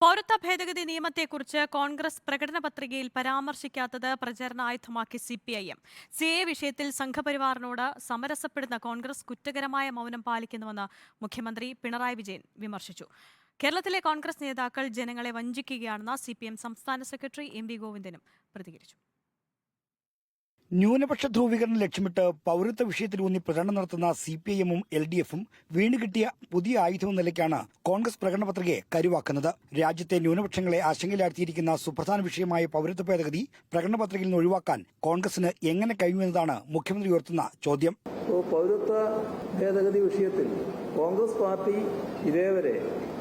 പൗരത്വ ഭേദഗതി നിയമത്തെക്കുറിച്ച് കോൺഗ്രസ് പ്രകടന പത്രികയിൽ പരാമർശിക്കാത്തത് പ്രചരണായുധമാക്കി സിപിഐഎം. സിഎഎ വിഷയത്തിൽ സംഘപരിവാറിനോട് സമരസപ്പെടുന്ന കോൺഗ്രസ് കുറ്റകരമായ മൗനം പാലിക്കുന്നുവെന്ന് മുഖ്യമന്ത്രി പിണറായി വിജയൻ വിമർശിച്ചു. കേരളത്തിലെ കോൺഗ്രസ് നേതാക്കൾ ജനങ്ങളെ വഞ്ചിക്കുകയാണെന്ന് സിപിഎം സംസ്ഥാന സെക്രട്ടറി എം.വി. ഗോവിന്ദനും പ്രതികരിച്ചു. ന്യൂനപക്ഷ ധ്രുവീകരണം ലക്ഷ്യമിട്ട് പൗരത്വ വിഷയത്തിലൂന്നി പ്രചരണം നടത്തുന്ന സിപിഐഎമ്മും LDFും വീണ്ടുകിട്ടിയ പുതിയ ആയുധം നിലയ്ക്കാണ് കോൺഗ്രസ് പ്രകടന പത്രികയെ കരുവാക്കുന്നത്. രാജ്യത്തെ ന്യൂനപക്ഷങ്ങളെ ആശങ്കയിലാഴ്ത്തിയിരിക്കുന്ന സുപ്രധാന വിഷയമായ പൗരത്വ ഭേദഗതി പ്രകടന പത്രികയിൽ നിന്ന് ഒഴിവാക്കാൻ കോൺഗ്രസിന് എങ്ങനെ കഴിയുമെന്നതാണ് മുഖ്യമന്ത്രി ഉയർത്തുന്ന ചോദ്യം. പൗരത്വ ഭേദഗതി വിഷയത്തിൽ കോൺഗ്രസ് പാർട്ടി ഇതേവരെ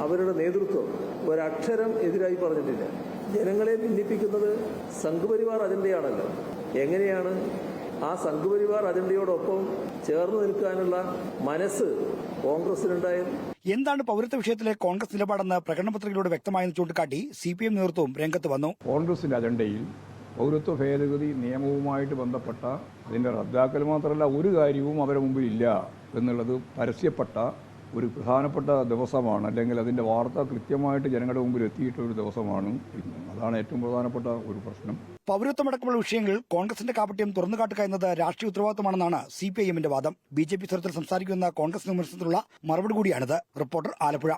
അവരുടെ നേതൃത്വം ഒരക്ഷരം എതിരായി പറഞ്ഞിട്ടില്ല. ജനങ്ങളെ ഭിന്നിപ്പിക്കുന്നത് സംഘപരിവാർ അജണ്ടയാണല്ലോ. എങ്ങനെയാണ് ആ സംഘപരിവാർ അജണ്ടയോടൊപ്പം ചേർന്ന് നിൽക്കാനുള്ള മനസ്സ് കോൺഗ്രസിനുണ്ടായത്? എന്താണ് പൗരത്വ വിഷയത്തിലെ കോൺഗ്രസ് നിലപാടെന്ന് പ്രകടന പത്രികയിലൂടെ വ്യക്തമായെന്ന് ചൂണ്ടിക്കാട്ടി CPM നേതൃത്വവും രംഗത്ത് വന്നു. കോൺഗ്രസിന്റെ അജണ്ടയിൽ പൗരത്വ ഭേദഗതി നിയമവുമായിട്ട് ബന്ധപ്പെട്ട അതിന്റെ റദ്ദാക്കൽ മാത്രമല്ല ഒരു കാര്യവും അവരുടെ മുമ്പിൽ ഇല്ല എന്നുള്ളത് പരസ്യപ്പെട്ട ഒരു പ്രധാനപ്പെട്ട ദിവസമാണ്, അല്ലെങ്കിൽ അതിൻ്റെ വാർത്ത കൃത്യമായിട്ട് ജനങ്ങളുടെ മുമ്പിൽ എത്തിയിട്ടൊരു ദിവസമാണ് ഇന്ന്. അതാണ് ഏറ്റവും പ്രധാനപ്പെട്ട ഒരു പ്രശ്നം. പൗരത്വമടക്കമുള്ള വിഷയങ്ങളിൽ കോൺഗ്രസിന്റെ കാപട്യം തുറന്നുകാട്ടുക എന്നത് രാഷ്ട്രീയ ഉത്തരവാദിത്തമാണെന്നാണ് CPIMന്റെ വാദം. BJP സ്വരത്തിൽ സംസാരിക്കുന്ന കോൺഗ്രസ് വിമർശനത്തിനുള്ള മറുപടി കൂടിയാണിത്. റിപ്പോർട്ടർ, ആലപ്പുഴ.